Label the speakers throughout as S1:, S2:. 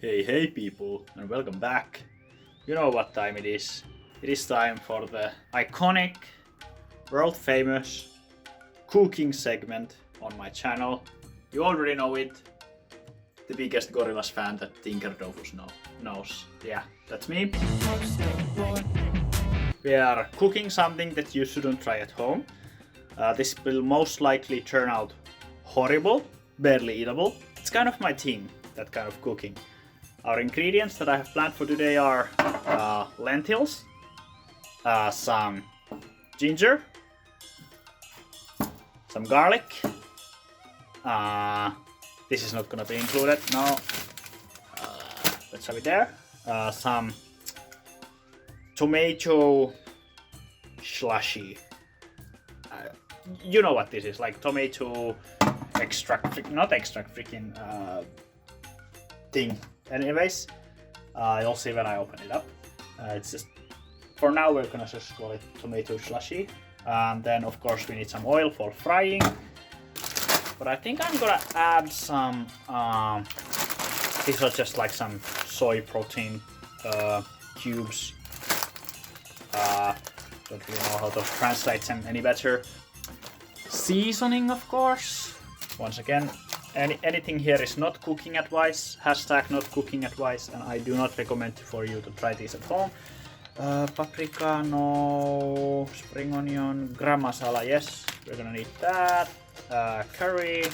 S1: Hey people, and welcome back. You know what time it is. It is time for the iconic, world famous cooking segment on my channel. You already know it. The biggest Gorillas fan that Tinker Dofus knows. Yeah, that's me. We are cooking something that you shouldn't try at home. This will most likely turn out horrible, barely eatable. It's kind of my thing, that kind of cooking. Our ingredients that I have planned for today are lentils, some ginger, some garlic. This is not gonna be included, no. Let's have it there. Some tomato slushy. You know what this is, like tomato extract, not extract, freaking thing. Anyways, you'll see when I open it up. It's just, for now we're gonna just call it tomato slushy. And then of course we need some oil for frying. But I think I'm gonna add some, these are just like some soy protein cubes. Don't really know how to translate them any better. Seasoning, of course. Once again, anything here is not cooking advice. Hashtag not cooking advice, and I do not recommend for you to try this at home. Paprika, no. Spring onion, gram masala, yes, we're gonna need that. Curry.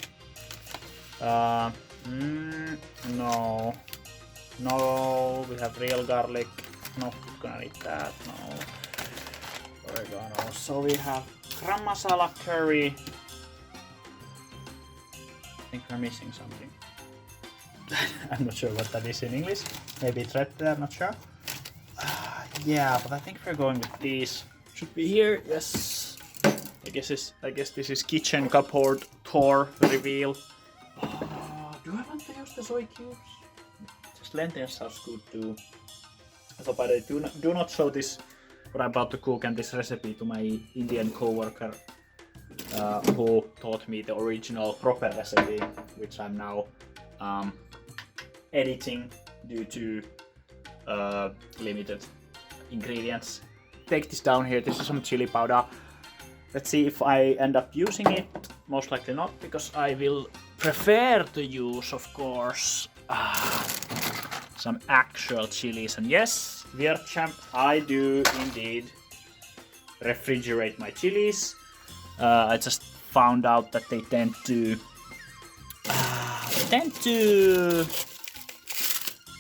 S1: No. No, we have real garlic. No, gonna need that. No. Oregano. So we have gram masala, curry. I think we're missing something. I'm not sure what that is in English. Maybe it's right there, not sure. Yeah, but I think we're going with these. Should be here, yes. I guess this is kitchen cupboard tour reveal. Do I want to use the soy cubes? Just lentils sounds good too. So by the way, do not show this, what I'm about to cook and this recipe to my Indian co-worker who taught me the original proper recipe, which I'm now editing due to limited ingredients. Take this down here, this is some chili powder. Let's see if I end up using it. Most likely not, because I will prefer to use, of course, some actual chilies. And yes, Wirtschamp, I do indeed refrigerate my chilies. I just found out that they tend to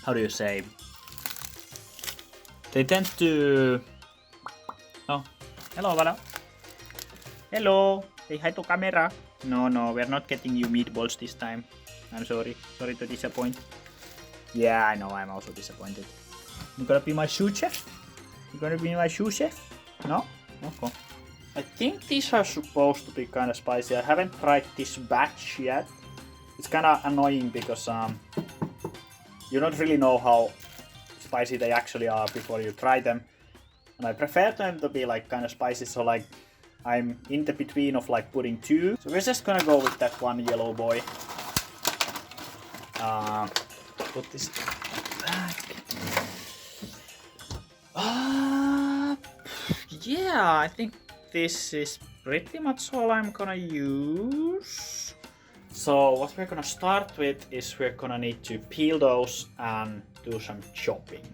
S1: how do you say? They tend to. Oh, hello, Vala. Hello. Say hi to camera. No, we're not getting you meatballs this time. I'm sorry. Sorry to disappoint. Yeah, I know. I'm also disappointed. You gonna be my sous chef? You gonna be my sous chef? No? Okay. I think these are supposed to be kind of spicy. I haven't tried this batch yet. It's kind of annoying because you don't really know how spicy they actually are before you try them. And I prefer them to be like kind of spicy, so like I'm in the between of like putting two. So we're just gonna go with that one yellow boy. Put this back. Yeah, I think this is pretty much all I'm gonna use. So what we're gonna start with is we're gonna need to peel those and do some chopping.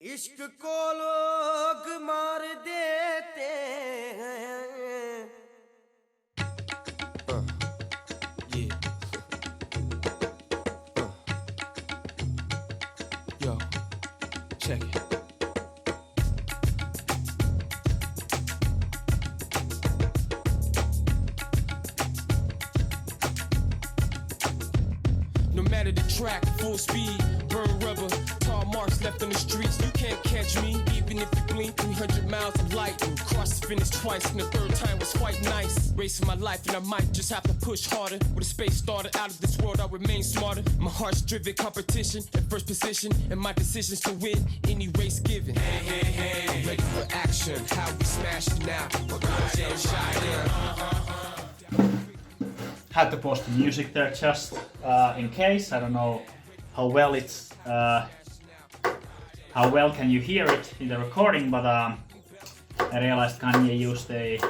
S2: इश्क को लोग मार देते हैं yeah. Yo, check it. No matter the track, full speed, burn rubber, tar marks left on the streets. You can't catch me, even if you blink. 300 miles of light, and cross the finish twice, and the third time was quite nice. Racing my life, and I might just have to push harder. With a space starter, out of this world, I remain smarter. My heart's driven, competition in first position, and my decisions to win any race given. Hey, ready for action? How we smash it now?
S1: Had to pause the music there just in case. I don't know how well can you hear it in the recording, but I realized Kanye used a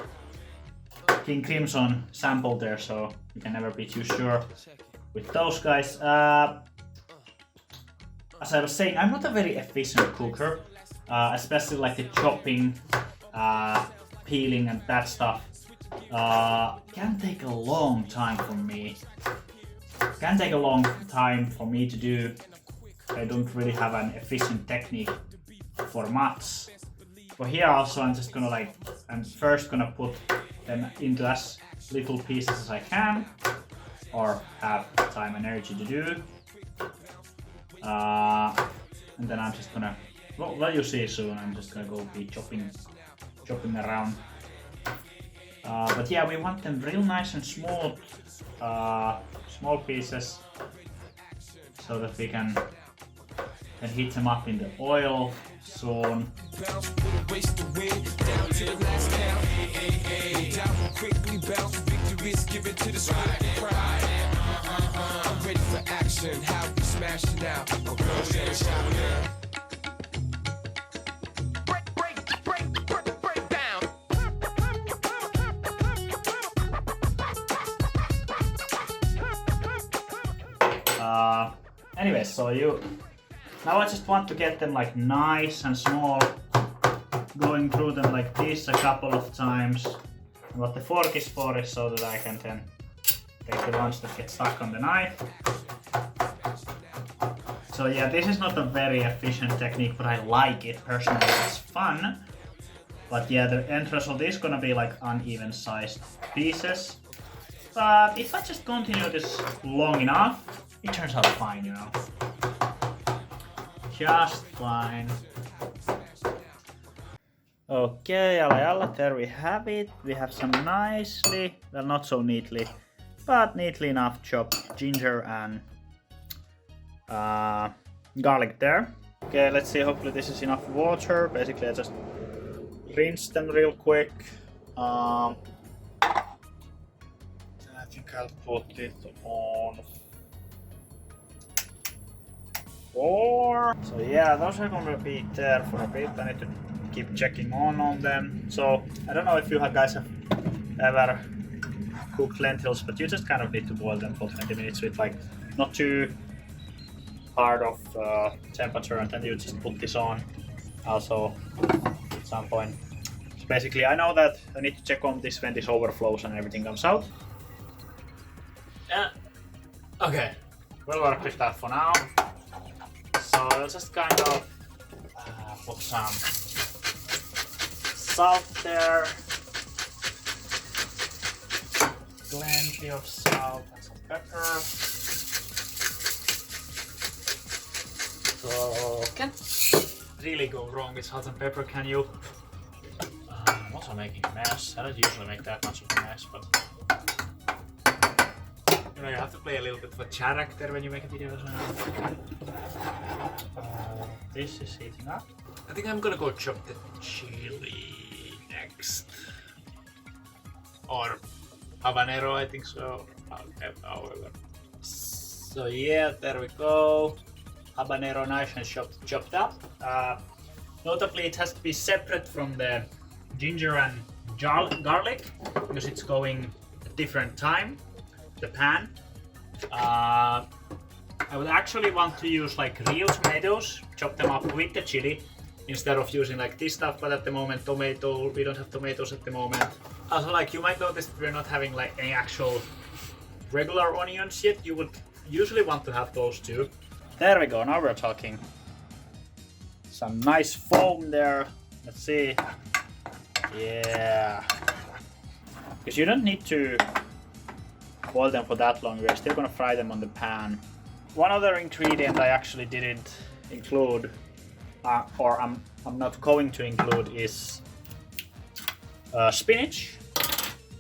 S1: King Crimson sample there, so you can never be too sure with those guys. As I was saying, I'm not a very efficient cooker, especially like the chopping, peeling and that stuff. Can take a long time for me. Can take a long time for me to do. I don't really have an efficient technique for much. But here also I'm first gonna put them into as little pieces as I can, or have time and energy to do. And then I'm just gonna, well you see soon, I'm just gonna go be chopping around. But yeah, we want them real nice and small, small pieces, so that we can heat them up in the oil soon. Anyway, so now I just want to get them like nice and small, going through them like this a couple of times. And what the fork is for is so that I can then take the ones that get stuck on the knife. So yeah, this is not a very efficient technique, but I like it personally, it's fun. But yeah, the end result is gonna be like uneven sized pieces. But if I just continue this long enough, it turns out fine, you know. Just fine. Okay, alla, there we have it. We have some nicely, well not so neatly, but neatly enough chopped ginger and garlic there. Okay, let's see, hopefully this is enough water. Basically I just rinse them real quick. I think I'll put it on 4. So yeah, those are gonna be there for a bit. I need to keep checking on them. So I don't know if you guys have ever cooked lentils, but you just kind of need to boil them for 20 minutes with like not too hard of temperature, and then you just put this on also at some point. So basically I know that I need to check on this when this overflows and everything comes out. Yeah. Okay, we'll work with that for now. So I'll just kind of put some salt there, plenty of salt and some pepper. So can't really go wrong with salt and pepper, can you? I'm also making a mess. I don't usually make that much of a mess, but you know, you have to play a little bit of a character when you make a video. This is heating up. I think I'm gonna go chop the chili next. Or habanero, I think so. However. So yeah, there we go. Habanero nice and chopped up. Notably, it has to be separate from the ginger and garlic because it's going at different time. The pan. I would actually want to use like real tomatoes, chop them up with the chili instead of using like this stuff, but at the moment we don't have tomatoes at the moment. Also, like you might notice that we're not having like any actual regular onions yet. You would usually want to have those too. There we go, now we're talking. Some nice foam there. Let's see. Yeah. Because you don't need to boil them for that long. We're still gonna fry them on the pan. One other ingredient I actually didn't include, or I'm not going to include, is spinach.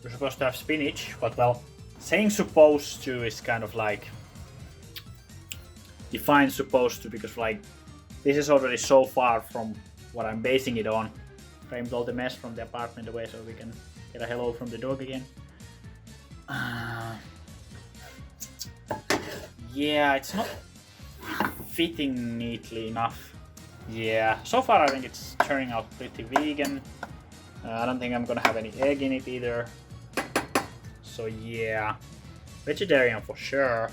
S1: We're supposed to have spinach, but well, saying supposed to is kind of like define supposed to, because like this is already so far from what I'm basing it on. Framed all the mess from the apartment away so we can get a hello from the dog again. Yeah, it's not fitting neatly enough. Yeah, so far I think it's turning out pretty vegan. I don't think I'm gonna have any egg in it either. So yeah, vegetarian for sure.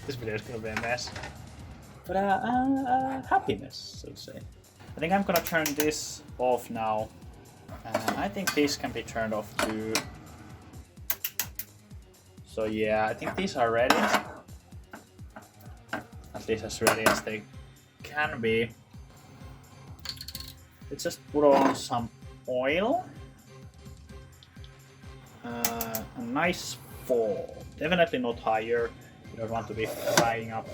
S1: This video is gonna be a mess. But happiness, so to say. I think I'm gonna turn this off now. I think this can be turned off too. So yeah, I think these are ready. At least as ready as they can be. Let's just put on some oil. A nice fall. Definitely not higher. We don't want to be frying up.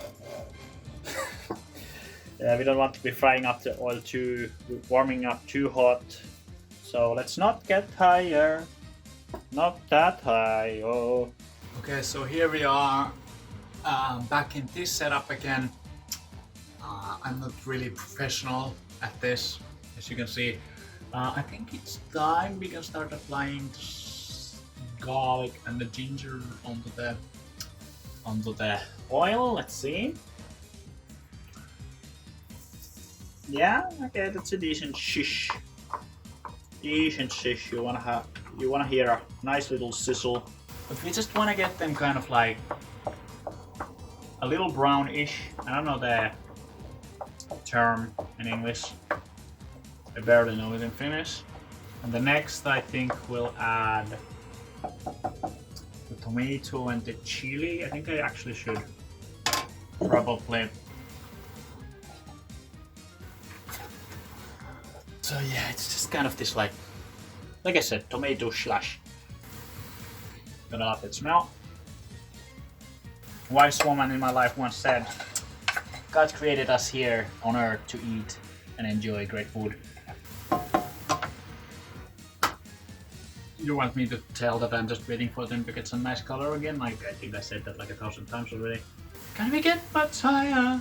S1: We don't want to be frying up the oil warming up too hot. So let's not get higher. Not that high. Oh. Okay, so here we are. Back in this setup again. I'm not really professional at this, as you can see. I think it's time we can start applying garlic and the ginger onto the oil. Let's see. Yeah, okay, that's a decent shish. Decent shish. You wanna hear a nice little sizzle. But we just wanna get them kind of like a little brownish. I don't know the term in English. I barely know it in Finnish. And the next I think we'll add the tomato and the chili. I think I actually should probably. So yeah, it's just kind of this like I said, tomato slash. Gonna let it smell. Wise woman in my life once said, God created us here on earth to eat and enjoy great food. You want me to tell that I'm just waiting for them to get some nice color again? Like, I think I said that like 1,000 times already. Can we get much higher?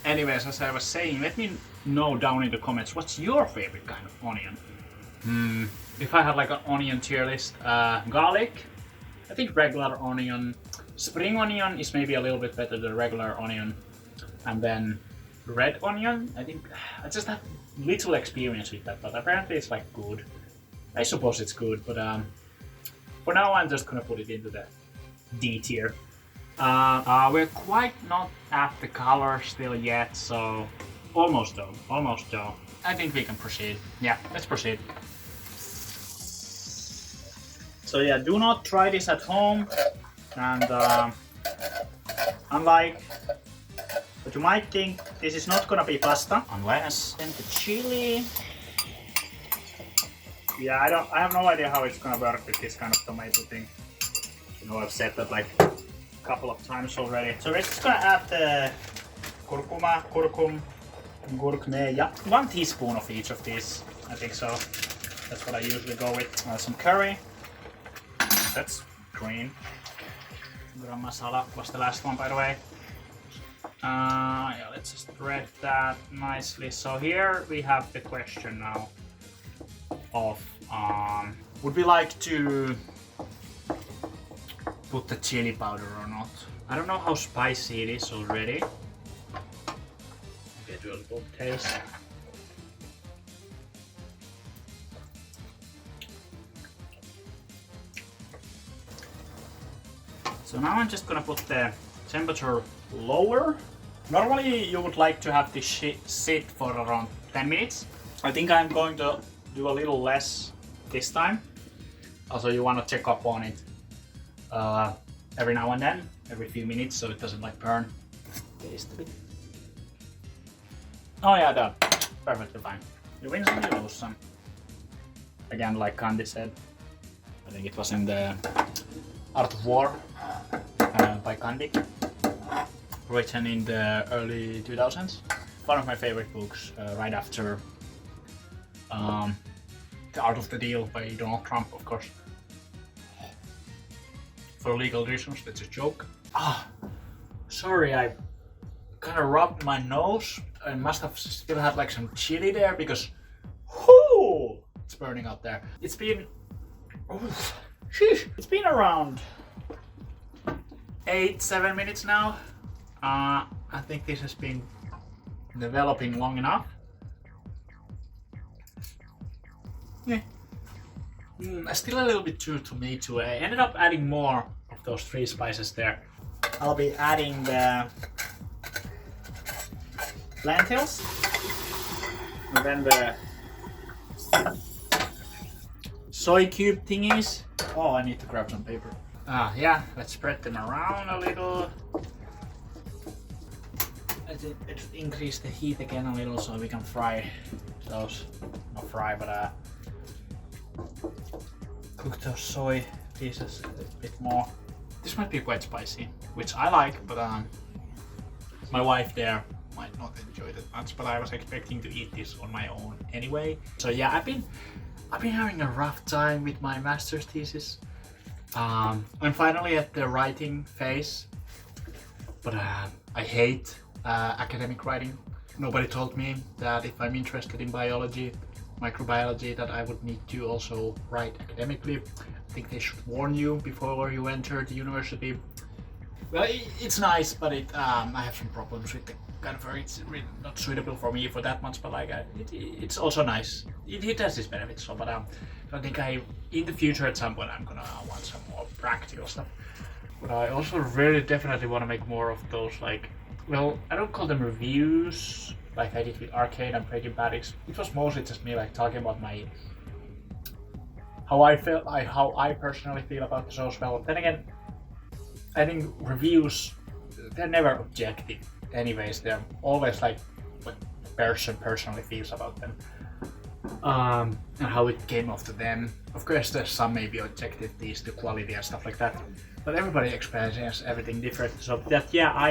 S1: Anyways, as I was saying, let me know down in the comments what's your favorite kind of onion. If I had like an onion tier list, garlic, I think regular onion, spring onion is maybe a little bit better than regular onion, and then red onion, I think I just have little experience with that, but apparently it's like good. I suppose it's good, but for now I'm just gonna put it into the D tier. We're quite not at the color still yet, so almost though. I think we can proceed. Yeah, let's proceed. So yeah, do not try this at home, and unlike what you might think, this is not gonna be pasta unless then the chili. Yeah, I have no idea how it's gonna work with this kind of tomato thing. You know, I've said that like a couple of times already. So we're just gonna add the curcum, yeah, 1 teaspoon of each of these. I think so. That's what I usually go with. Some curry. That's green. Garam masala was the last one, by the way. Yeah, let's just spread that nicely. So here we have the question now of would we like to put the chili powder or not? I don't know how spicy it is already. Okay, do a little taste. So now I'm just gonna put the temperature lower. Normally you would like to have this sit for around 10 minutes. I think I'm going to do a little less this time. Also, you want to check up on it every now and then, every few minutes, so it doesn't like burn. Taste a bit. Oh yeah, done. Perfectly fine. You win some, you lose some. Again, like Candy said, I think it was in the Art of War by Candy, written in the early 2000s. One of my favorite books, right after The Art of the Deal by Donald Trump, of course. For legal reasons, that's a joke. Sorry, I kind of rubbed my nose. I must have still had like some chili there because, whoo, it's burning up there. It's been, it's been around 8-7 minutes now. I think this has been developing long enough. Yeah. Still a little bit too tomato. I ended up adding more of those 3 spices there. I'll be adding the lentils and then the soy cube thingies. Oh, I need to grab some paper. Yeah, let's spread them around a little. Let's increase the heat again a little so we can fry those. Not fry, but cook those soy pieces a little bit more. This might be quite spicy, which I like, but my wife there might not enjoy that much. But I was expecting to eat this on my own anyway. So yeah, I've been having a rough time with my master's thesis. I'm finally at the writing phase, but I hate academic writing. Nobody told me that if I'm interested in biology, microbiology, that I would need to also write academically. I think they should warn you before you enter the university. Well, it's nice, but I have some problems with the confer. It's really not suitable for me for that much, but like it's also nice. It has its benefits, so, but I think in the future at some point I'm gonna want some more practical stuff. But I also really definitely want to make more of those, like, well, I don't call them reviews like I did with Arcade and Breaking Bad. It was mostly just me like talking about my how I personally feel about the shows. Well, then again, I think reviews, they're never objective. Anyways, they're always like what the person personally feels about them, and how it came off to them. Of course, there's some maybe objectivities to quality and stuff like that, but everybody experiences everything different. So that, yeah,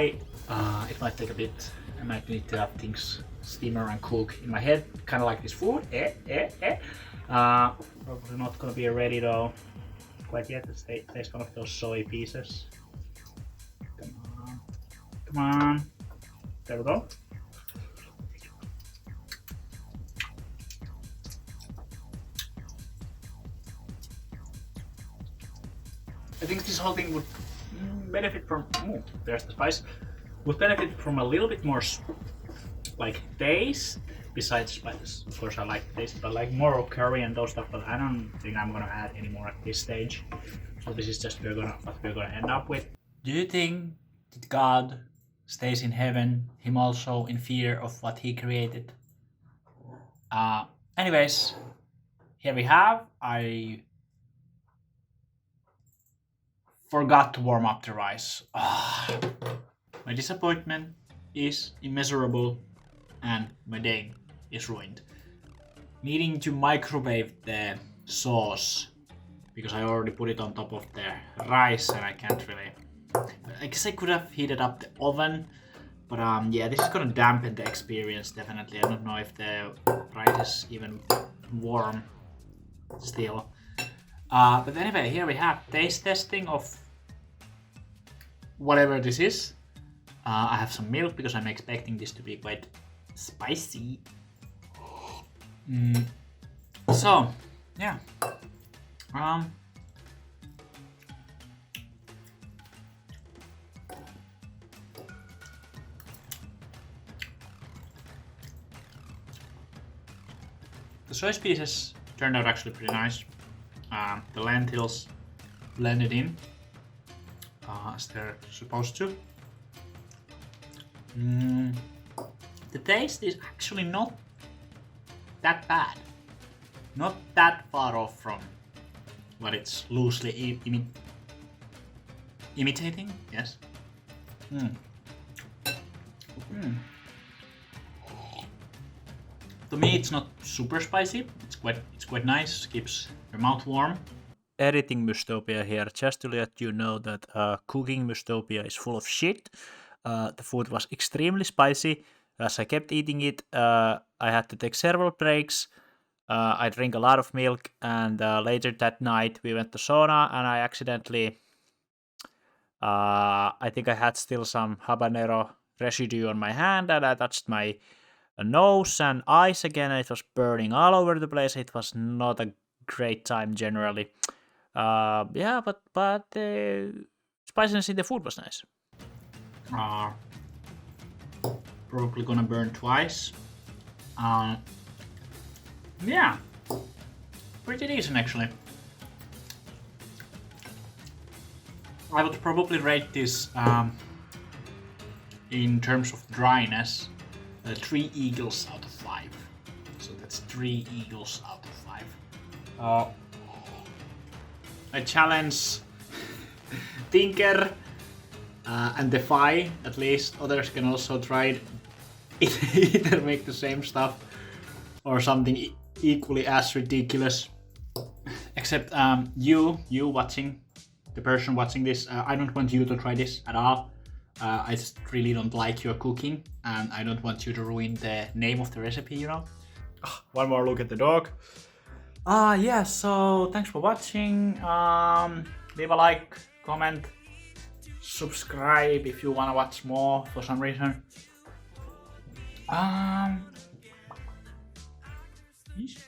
S1: it might take a bit. I might need to have things simmer and cook in my head, kind of like this food. Probably not gonna be ready though quite yet. Let's taste one of those soy pieces. Come on. There we go. I think this whole thing would benefit from, there's the spice, would benefit from a little bit more like taste besides spices. Of course I like the taste, but like more of curry and those stuff, but I don't think I'm gonna add any more at this stage. So this is just what we're gonna end up with. Do you think that God stays in heaven, him also in fear of what he created? Anyways, here we have, I forgot to warm up the rice. My disappointment is immeasurable and my day is ruined. Needing to microwave the sauce because I already put it on top of the rice and I can't really. I guess I could have heated up the oven, but yeah, this is gonna dampen the experience definitely. I don't know if the rice is even warm still. But anyway, here we have taste testing of whatever this is. I have some milk because I'm expecting this to be quite spicy. So, yeah. The soy pieces turned out actually pretty nice. The lentils blended in as they're supposed to. The taste is actually not that bad. Not that far off from what it's loosely imitating. Yes. To me, it's not super spicy. It's quite nice. Keeps your mouth warm. Editing Mustopia here, just to let you know that cooking Mustopia is full of shit. The food was extremely spicy. As I kept eating it, I had to take several breaks. I drank a lot of milk, and later that night we went to sauna, and I accidentally, I think I had still some habanero residue on my hand, and I touched my nose and eyes again, and it was burning all over the place. It was not a great time generally. Yeah, but the spiciness in the food was nice. probably gonna burn twice. Yeah, pretty decent actually. I would probably rate this in terms of dryness 3 eagles out of 5. So that's 3 eagles out of 5. I challenge Tinker and defy, at least others can also try it. Either make the same stuff or something equally as ridiculous. Except you watching, the person watching this, I don't want you to try this at all. I just really don't like your cooking and I don't want you to ruin the name of the recipe, you know? One more look at the dog. Yeah, so thanks for watching. Leave a like, comment, subscribe if you wanna watch more for some reason. Peace.